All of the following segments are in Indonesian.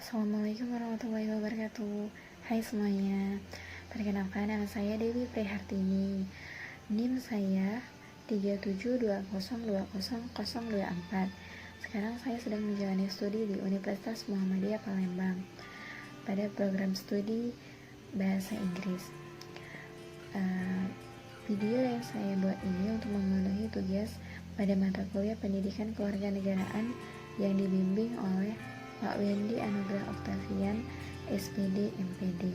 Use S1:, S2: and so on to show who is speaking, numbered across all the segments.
S1: Assalamualaikum warahmatullahi wabarakatuh. Hai semuanya, perkenalkan nama saya Dewi Prihartini. NIM saya 3720200024. Sekarang saya sedang menjalani studi di Universitas Muhammadiyah Palembang pada program studi Bahasa Inggris. Video yang saya buat ini untuk memenuhi tugas pada mata kuliah Pendidikan Kewarganegaraan yang dibimbing oleh Pak Wendy Anugrah Octavian, SPD, MPD.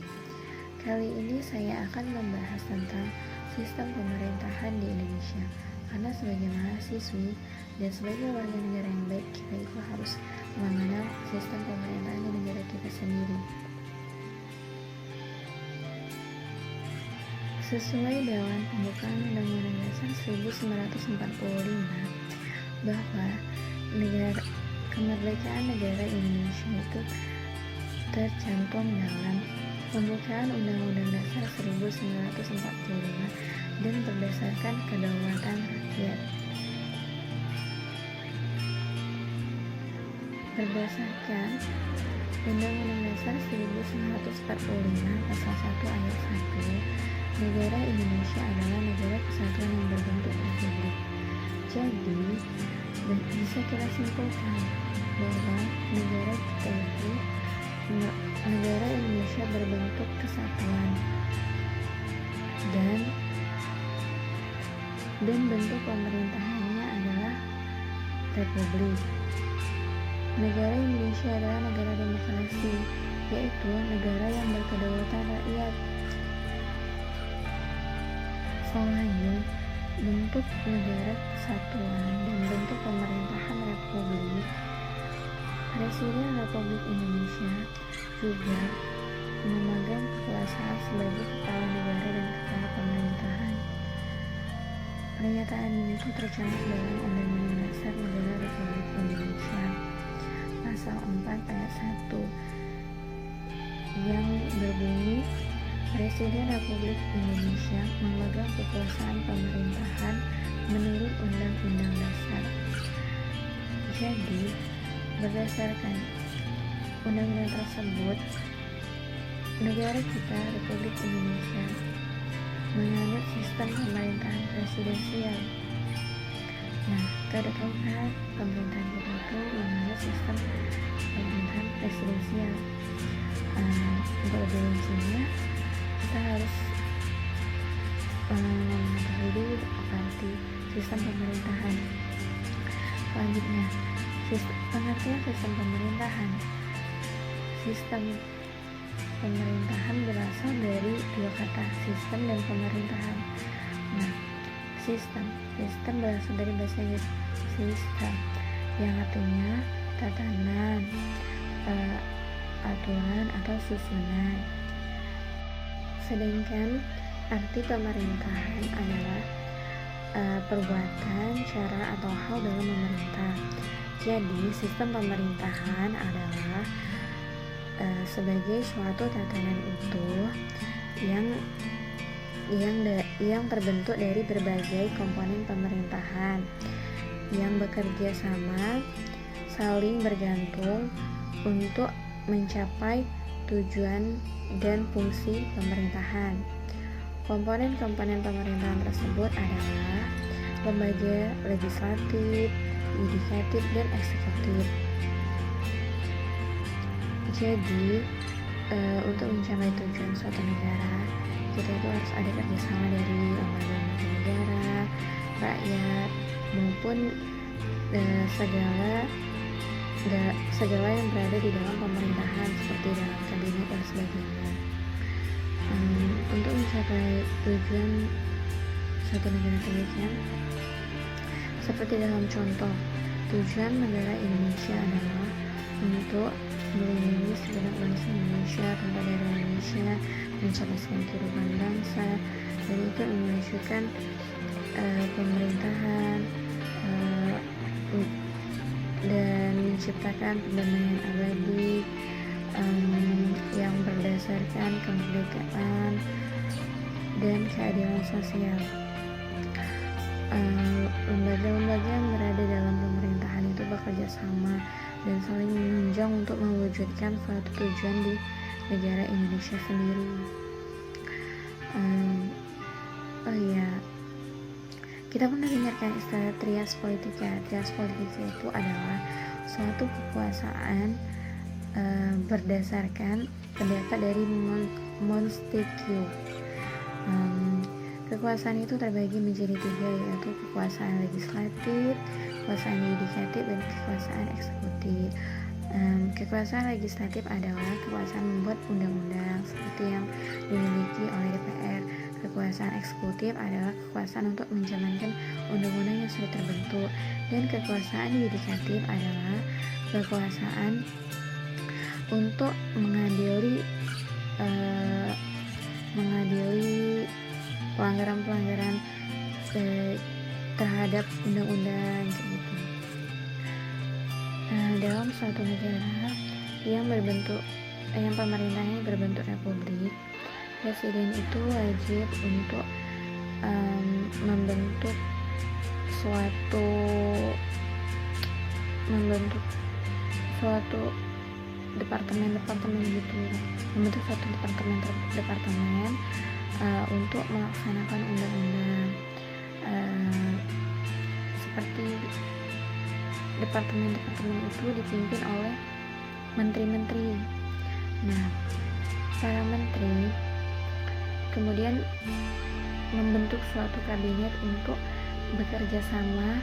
S1: Kali ini saya akan membahas tentang sistem pemerintahan di Indonesia. Karena sebagai mahasiswi dan sebagai warga negara yang baik, kita itu harus mengenal sistem pemerintahan di negara kita sendiri. Sesuai dengan pembukaan Undang-Undang Dasar 1945 bahwa kemerdekaan negara Indonesia itu tercantum dalam pembukaan Undang-Undang Dasar 1945 dan berdasarkan kedaulatan rakyat. Berdasarkan Undang-Undang Dasar 1945 pasal 1 ayat 1, negara Indonesia adalah negara kesatuan yang berbentuk republik. Jadi, bisa kita simpulkan bahwa negara kita itu, negara Indonesia berbentuk kesatuan dan bentuk pemerintahannya adalah republik. Negara Indonesia adalah negara demokrasi, yaitu negara yang berkedaulatan rakyat. Selain bentuk negara kesatuan dan bentuk pemerintahan republik, Presiden Republik Indonesia juga memegang kekuasaan sebagai kepala negara dan kepala pemerintahan. Pernyataan ini itu tercantum dalam Undang-Undang Dasar Negara Republik Indonesia pasal 4 ayat 1 yang berbunyi, Presiden Republik Indonesia memegang kekuasaan pemerintahan menurut Undang-Undang Dasar. Jadi, berdasarkan undang-undang tersebut, negara kita, Republik Indonesia, menganut sistem pemerintahan presidensial. Nah, kita tahu kan pemerintahan kita itu menganut sistem pemerintahan presidensial. Untuk lebih rincinya, kita harus mengetahui dulu apa arti sistem pemerintahan. Selanjutnya, pengertian sistem pemerintahan. Sistem pemerintahan berasal dari dua kata, sistem dan pemerintahan. Nah, sistem berasal dari bahasa Inggris system, yang artinya tatanan, aturan atau susunan. Sedangkan arti pemerintahan adalah perbuatan, cara atau hal dalam memerintah. Jadi sistem pemerintahan adalah sebagai suatu tatanan utuh yang terbentuk dari berbagai komponen pemerintahan yang bekerja sama, saling bergantung untuk mencapai tujuan dan fungsi pemerintahan. Komponen-komponen pemerintahan tersebut adalah lembaga legislatif, yudikatif, dan eksekutif. Jadi, untuk mencapai tujuan suatu negara, kita itu harus ada kerjasama dari lembaga negara, rakyat, maupun segala yang berada di dalam pemerintahan seperti dalam kabinet dan sebagainya. Untuk mencapai tujuan suatu negara demikian, seperti dalam contoh, tujuan negara Indonesia adalah untuk melindungi segenap bangsa Indonesia, tanpa daerah Indonesia, mencerdaskan kehidupan bangsa, dan itu memajukan pemerintahan dan menciptakan perdamaian abadi yang berdasarkan kemerdekaan dan keadilan sosial. Lembaga-lembaga yang berada dalam pemerintahan itu bekerja sama dan saling berjenjang untuk mewujudkan suatu tujuan di negara Indonesia sendiri. Oh iya, kita pernah dengarkan istilah trias politika. Trias politika itu adalah suatu kekuasaan berdasarkan pendapat dari Montesquieu. Kekuasaan itu terbagi menjadi 3, yaitu kekuasaan legislatif, kekuasaan yudikatif, dan kekuasaan eksekutif. Kekuasaan legislatif adalah kekuasaan membuat undang-undang seperti yang dimiliki oleh DPR. Kekuasaan eksekutif adalah kekuasaan untuk menjalankan undang-undang yang sudah terbentuk, dan kekuasaan yudikatif adalah kekuasaan untuk mengadili pelanggaran-pelanggaran terhadap undang-undang gitu. Dalam suatu negara yang pemerintahnya berbentuk republik, presiden itu wajib untuk membentuk suatu departemen gitu, membentuk suatu departemen untuk melaksanakan undang-undang, seperti departemen itu dipimpin oleh menteri-menteri. Nah, para menteri kemudian membentuk suatu kabinet untuk bekerja sama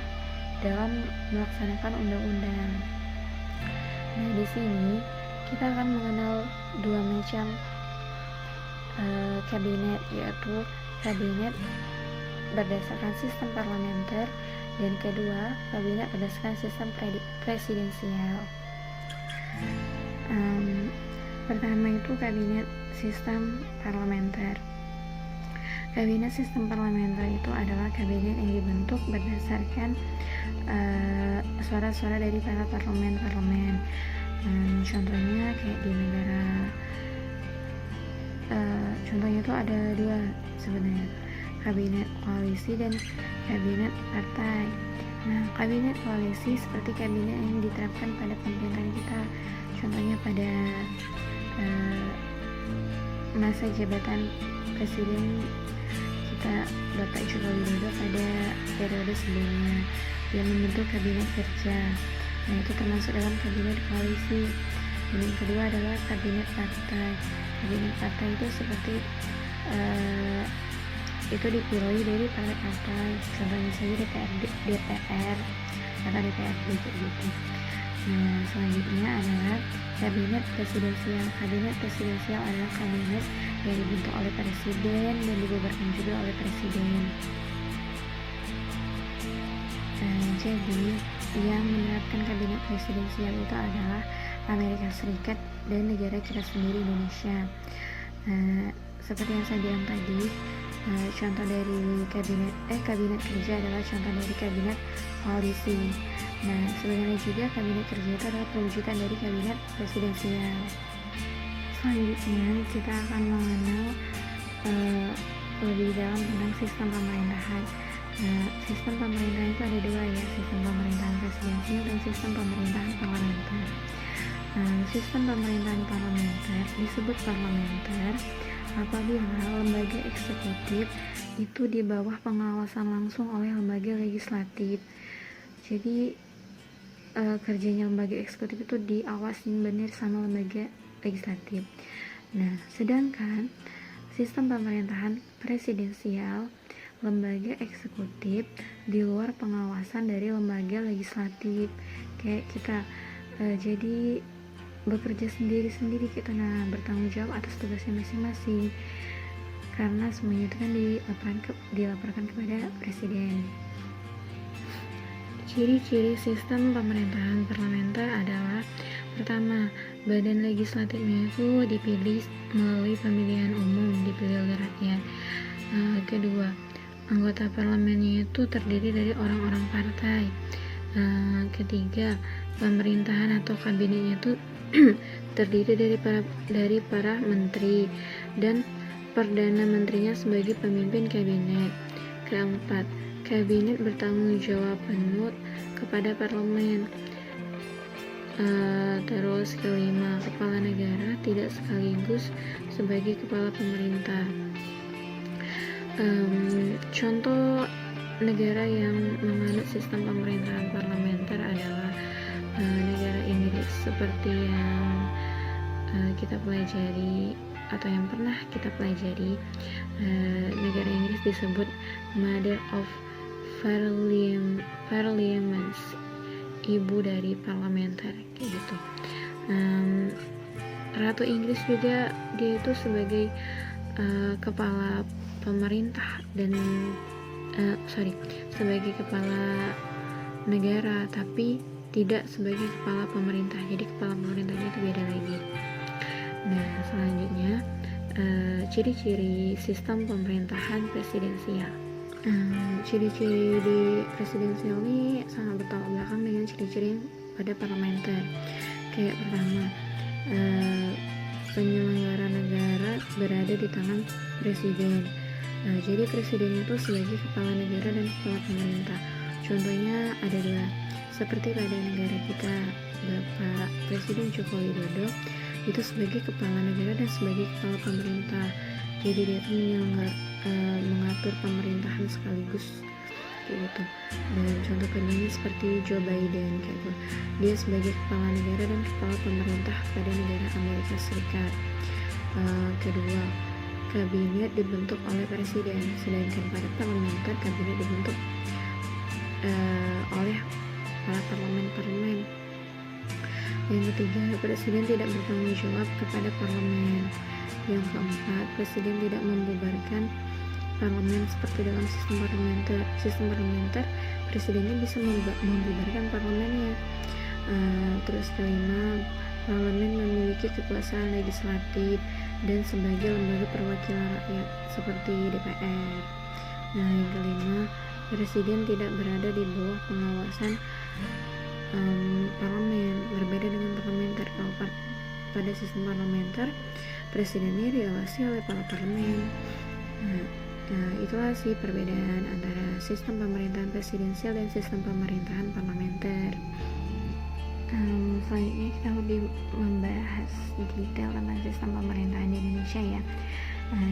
S1: dalam melaksanakan undang-undang. Nah, di sini kita akan mengenal 2 macam kabinet, yaitu kabinet berdasarkan sistem parlementer, dan kedua, kabinet berdasarkan sistem presidensial. Pertama itu kabinet sistem parlementer. Kabinet sistem parlementer itu adalah kabinet yang dibentuk berdasarkan suara-suara dari para parlemen. Contohnya kayak di negara, contohnya itu ada 2 sebenarnya, kabinet koalisi dan kabinet partai. Nah, kabinet koalisi seperti kabinet yang diterapkan pada pemerintahan kita, contohnya pada masa jabatan presiden kita Bapak Joko Widodo pada periode sebelumnya, yang membentuk kabinet kerja. Nah, itu termasuk dalam kabinet koalisi. Dan yang kedua adalah kabinet partai. Kabinet partai itu seperti itu dipilih dari partai, contohnya saja DPR atau DPRD gitu. Nah, selanjutnya adalah kabinet presidensial. Kabinet presidensial adalah kabinet yang dibentuk oleh presiden dan dibubarkan juga oleh presiden. Jadi yang menerapkan kabinet presidensial itu adalah Amerika Serikat dan negara kita sendiri, Indonesia. Seperti yang saya bilang tadi, contoh dari kabinet kerja adalah contoh dari kabinet koalisi. Nah, sebenarnya juga kabinet kerja itu adalah perwujudan dari kabinet presidensial. Selanjutnya kita akan mengenal lebih dalam tentang sistem pemerintahan. Nah, sistem pemerintahan itu ada 2 ya, sistem pemerintahan presidensial dan sistem pemerintahan parlementer. Sistem pemerintahan parlementer disebut parlementer apabila lembaga eksekutif itu di bawah pengawasan langsung oleh lembaga legislatif. Jadi kerjanya lembaga eksekutif itu diawasin benar sama lembaga legislatif. Nah, sedangkan sistem pemerintahan presidensial, lembaga eksekutif di luar pengawasan dari lembaga legislatif, kayak kita jadi bekerja sendiri-sendiri kita, bertanggung jawab atas tugasnya masing-masing, karena semuanya itu kan dilaporkan kepada presiden. Ciri-ciri sistem pemerintahan parlementer adalah: pertama, badan legislatifnya itu dipilih melalui pemilihan umum, dipilih oleh rakyat. Kedua, anggota parlemennya itu terdiri dari orang-orang partai. Ketiga, pemerintahan atau kabinetnya itu terdiri dari para menteri dan perdana menterinya sebagai pemimpin kabinet. Keempat, kabinet bertanggung jawab penuh kepada parlemen. Terus kelima, kepala negara tidak sekaligus sebagai kepala pemerintah. Contoh negara yang menganut sistem pemerintahan parlementer adalah negara Inggris, seperti yang kita pelajari atau yang pernah kita pelajari. Negara Inggris disebut Mother of Parliaments, ibu dari parlementer, kayak gitu. Ratu Inggris juga dia itu sebagai kepala pemerintah dan sebagai kepala negara, tapi tidak sebagai kepala pemerintah. Jadi kepala pemerintahnya itu beda lagi. Nah, selanjutnya ciri-ciri sistem pemerintahan presidensial. Ciri-ciri di presidensial ini sangat bertolak belakang dengan ciri-ciri pada parlementer. Kayak pertama, penyelenggara negara berada di tangan presiden. Jadi presiden itu sebagai kepala negara dan kepala pemerintah. Contohnya ada dua, seperti pada negara kita, Bapak Presiden Joko Widodo itu sebagai kepala negara dan sebagai kepala pemerintah. Jadi dia itu mengatur pemerintahan sekaligus, kayak gitu. Dan contoh keduanya seperti Joe Biden, kayak gitu. Dia sebagai kepala negara dan kepala pemerintah pada negara Amerika Serikat. Kedua, kabinet dibentuk oleh presiden, sedangkan pada parlementer kabinet dibentuk oleh para parlemen. Yang ketiga, presiden tidak bertanggung jawab kepada parlemen. Yang keempat, presiden tidak membubarkan parlemen seperti dalam sistem parlementer. Sistem parlementer, presidennya bisa membubarkan parlemennya. Terus kelima, parlemen memiliki kekuasaan legislatif dan sebagai lembaga perwakilan rakyat seperti DPR. Nah, yang kelima, presiden tidak berada di bawah pengawasan parlemen, berbeda dengan parlementer. Kalau pada sistem parlementer, presidennya diawasi oleh para parlemen. Nah, itulah sih perbedaan antara sistem pemerintahan presidensial dan sistem pemerintahan parlementer. Selanjutnya kita lebih membahas detail tentang sistem pemerintahan di Indonesia ya.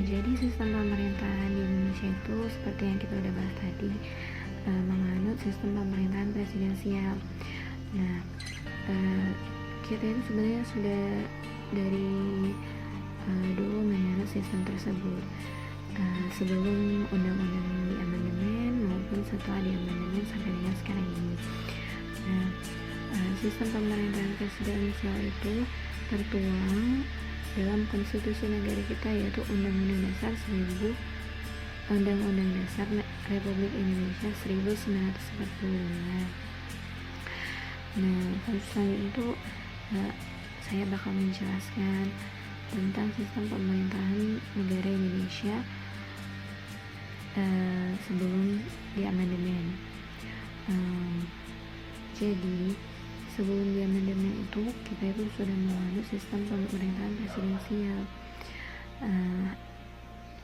S1: Jadi sistem pemerintahan di Indonesia itu seperti yang kita udah bahas tadi, menganut sistem pemerintahan presidensial. Nah, kita itu sebenarnya sudah dari dulu menganut sistem tersebut, sebelum undang-undang di amandemen maupun setelah di amandemen sampai dengan sekarang ini. Nah, sistem pemerintahan presidensial itu tertuang dalam konstitusi negara kita, yaitu Undang-Undang Dasar Republik Indonesia 1945. Nah, selanjutnya itu saya bakal menjelaskan tentang sistem pemerintahan negara Indonesia sebelum di amandemen. Jadi sebelum di amandemen itu kita itu sudah menganut sistem pemerintahan presidensial.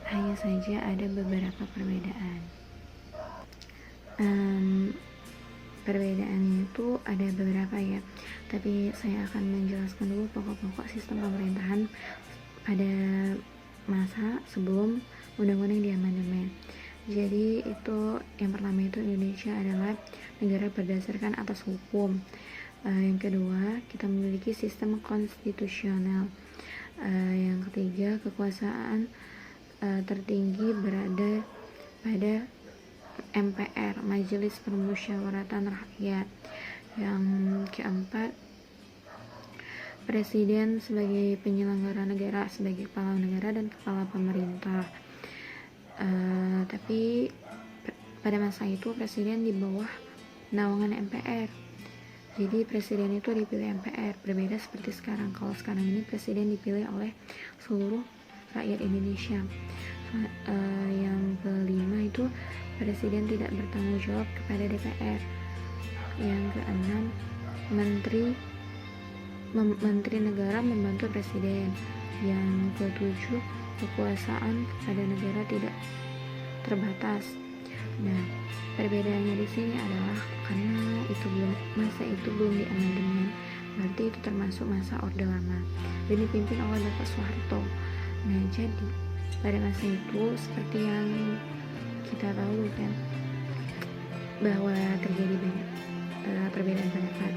S1: Hanya saja ada beberapa perbedaan. Perbedaannya itu ada beberapa ya, tapi saya akan menjelaskan dulu pokok-pokok sistem pemerintahan pada masa sebelum undang-undang di amandemen. Jadi itu yang pertama itu Indonesia adalah negara berdasarkan atas hukum. Yang kedua, kita memiliki sistem konstitusional. Yang ketiga, kekuasaan tertinggi berada pada MPR, Majelis Permusyawaratan Rakyat. Yang keempat, presiden sebagai penyelenggara negara, sebagai kepala negara dan kepala pemerintah. Tapi pada masa itu presiden di bawah naungan MPR. Jadi presiden itu dipilih MPR, berbeda seperti sekarang. Kalau sekarang ini presiden dipilih oleh seluruh rakyat Indonesia. Yang kelima itu presiden tidak bertanggung jawab kepada DPR. Yang keenam, menteri negara membantu presiden. Yang ketujuh, kekuasaan pada negara tidak terbatas. Nah, perbedaannya di sini adalah karena masa itu belum di amandemen, berarti itu termasuk masa Orde Lama dan dipimpin oleh Bapak Soeharto. Nah, jadi pada masa itu seperti yang kita tahu kan, bahwa terjadi banyak perbedaan pendapat.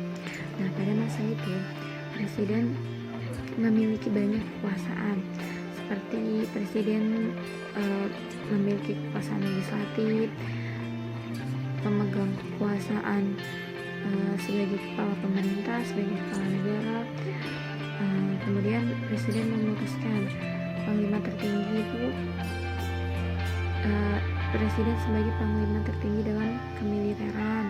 S1: Nah, pada masa itu presiden memiliki banyak kekuasaan, seperti presiden memiliki kekuasaan legislatif, pemegang kekuasaan sebagai kepala pemerintah, sebagai kepala negara. Kemudian presiden memutuskan panglima tertinggi itu presiden sebagai panglima tertinggi dalam kemiliteran,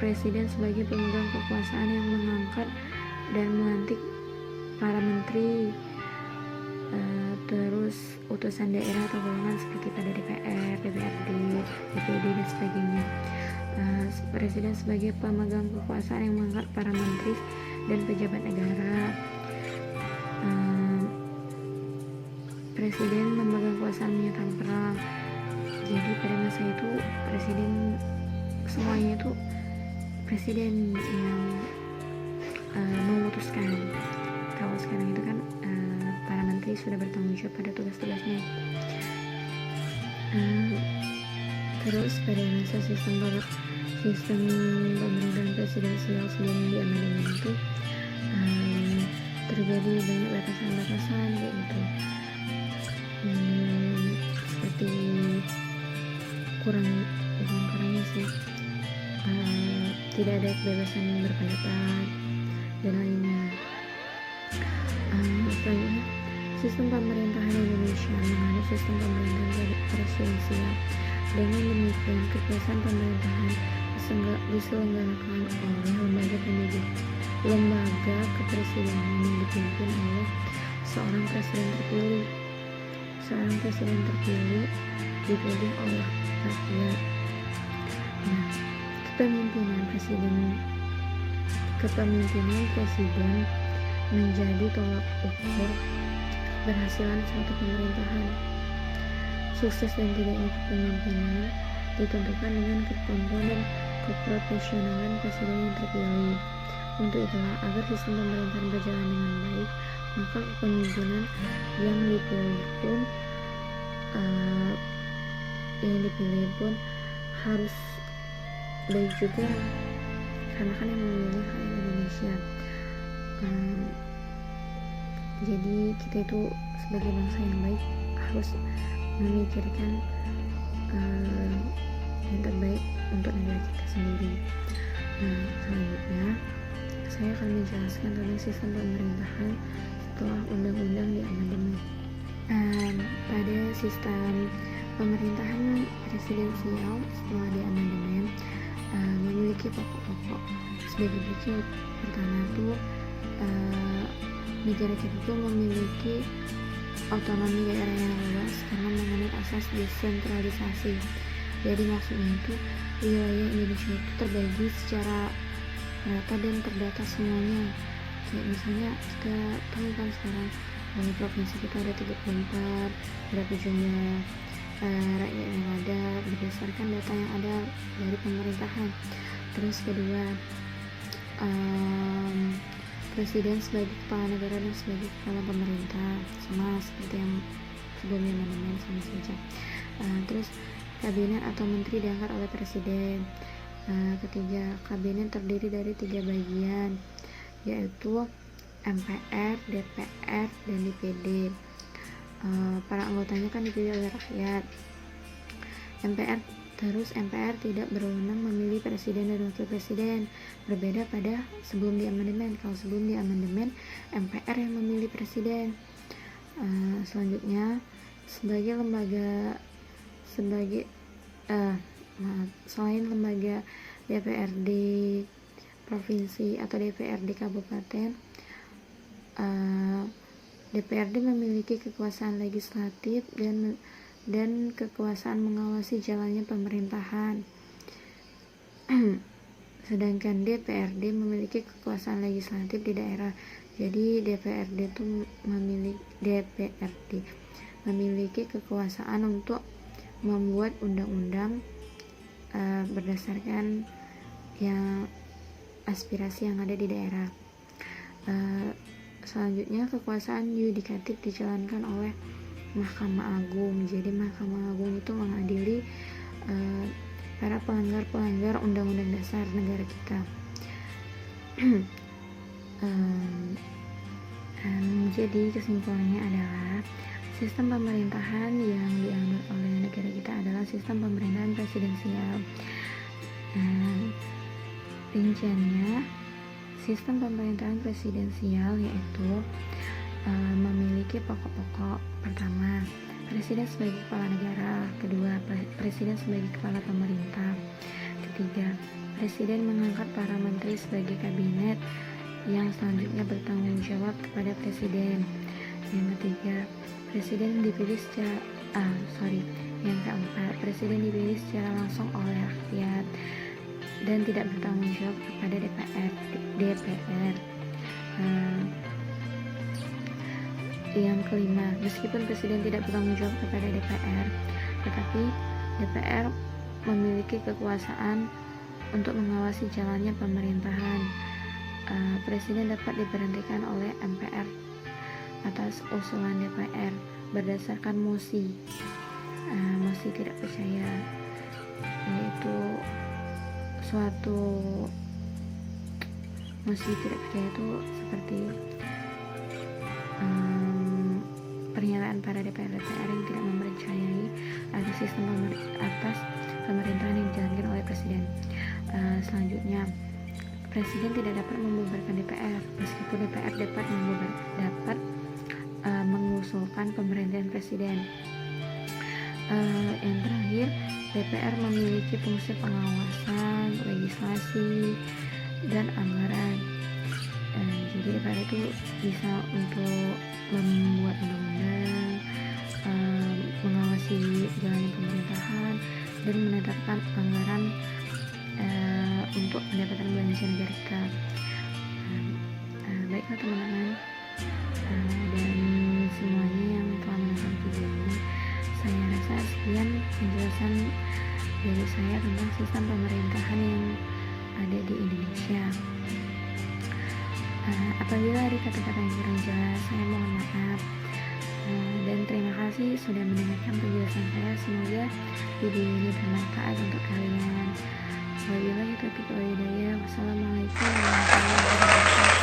S1: presiden sebagai pemegang kekuasaan yang mengangkat dan melantik para menteri, terus utusan daerah atau golongan seperti pada DPR, DPRD, DPD dan sebagainya. Presiden sebagai pemegang kekuasaan yang mengangkat para menteri dan pejabat negara. Presiden memegang kekuasaan menyatakan perang. Jadi pada masa itu presiden semuanya itu presiden yang memutuskan. Kalau sekarang itu kan para menteri sudah bertanggung jawab pada tugas-tugasnya. Terus pada masa sistem pemerintahan presidensial sebelum diamandemen itu terjadi banyak batasan-batasan yaitu seperti kurangnya sih, tidak ada kebebasan berpendapat dan lainnya. Selanjutnya, sistem pemerintahan Indonesia menganut sistem pemerintahan presidensial. Dengan demikian, kekuasaan pemerintahan diselenggarakan oleh lembaga kepresidenan yang dipimpin oleh seorang presiden terpilih. Seorang presiden terpilih dipilih oleh rakyat. Nah, kepemimpinan presiden menjadi tolak ukur keberhasilan suatu pemerintahan. Sukses dan tidaknya kepemimpinan ditentukan dengan kemampuan dan keprofesionalan presiden yang terpilih. Untuk itulah, agar sistem pemerintahan berjalan dengan baik, maka kepemimpinan yang dipilih pun harus baik juga, karena kan yang memilih rakyat Indonesia. Jadi kita itu sebagai bangsa yang baik harus memikirkan yang terbaik untuk negara kita sendiri. Nah, selanjutnya saya akan menjelaskan tentang sistem pemerintahan setelah undang-undang diamandemen. Pada sistem pemerintahan presidensial setelah diamandemen memiliki pokok-pokok sebagai berikut. Pertama itu negara kita itu memiliki otonomi daerah yang luas karena menganut asas desentralisasi. Jadi maksudnya itu wilayah Indonesia itu terbagi secara rata dan terdata semuanya. Kayak misalnya kita tahu kan sekarang provinsi kita ada 34, berapa jumlah rakyat yang ada berdasarkan data yang ada dari pemerintahan. Terus kedua, presiden sebagai kepala negara dan sebagai kepala pemerintah, sama seperti yang sebelumnya amandemen, sama saja. Terus kabinet atau menteri diangkat oleh presiden. Ketiga, kabinet terdiri dari 3 bagian, yaitu MPR, DPR, dan DPD. Para anggotanya kan dipilih oleh rakyat. MPR tidak berwenang memilih presiden dan wakil presiden, berbeda pada sebelum diamandemen. Kalau sebelum diamandemen, MPR yang memilih presiden. Selanjutnya, selain lembaga DPRD provinsi atau DPRD kabupaten, DPRD memiliki kekuasaan legislatif dan kekuasaan mengawasi jalannya pemerintahan. Sedangkan DPRD memiliki kekuasaan legislatif di daerah. Jadi DPRD memiliki kekuasaan untuk membuat undang-undang berdasarkan yang aspirasi yang ada di daerah. Selanjutnya, kekuasaan yudikatif dijalankan oleh Mahkamah Agung. Jadi Mahkamah Agung itu mengadili para pelanggar Undang-Undang Dasar negara kita. Jadi kesimpulannya adalah sistem pemerintahan yang dianut oleh negara kita adalah sistem pemerintahan presidensial. Rinciannya, sistem pemerintahan presidensial yaitu memiliki pokok-pokok. Pertama, presiden sebagai kepala negara. Kedua, presiden sebagai kepala pemerintah. Ketiga, presiden mengangkat para menteri sebagai kabinet yang selanjutnya bertanggung jawab kepada presiden. Yang ketiga, presiden dipilih yang keempat, presiden dipilih secara langsung oleh rakyat dan tidak bertanggung jawab kepada DPR. Yang kelima, meskipun presiden tidak bertanggung jawab kepada DPR, tetapi DPR memiliki kekuasaan untuk mengawasi jalannya pemerintahan. Presiden dapat diberhentikan oleh MPR atas usulan DPR berdasarkan mosi tidak percaya, yaitu suatu mosi tidak percaya itu seperti pernyataan para DPR yang tidak mempercayai atas sistem atas pemerintahan yang dijalankan oleh presiden. Selanjutnya, presiden tidak dapat membubarkan DPR meskipun DPR dapat mengusulkan pemberhentian presiden. Yang terakhir, DPR memiliki fungsi pengawasan, legislasi, dan anggaran. Jadi DPR itu bisa untuk membuat undang-undang, mengawasi jalannya pemerintahan, dan menetapkan anggaran untuk pendapatan belanja negara kita. Baiklah teman-teman, dan semuanya yang telah menonton video ini, saya rasa sekian penjelasan dari saya tentang sistem pemerintahan yang ada di Indonesia. Apabila ada kata-kata yang kurang jelas, saya mohon maaf. Dan terima kasih sudah mendengarkan penjelasan saya. Semoga video ini bermanfaat untuk kalian. Wabillahi taufiq wal hidayah. Wassalamualaikum warahmatullahi wabarakatuh.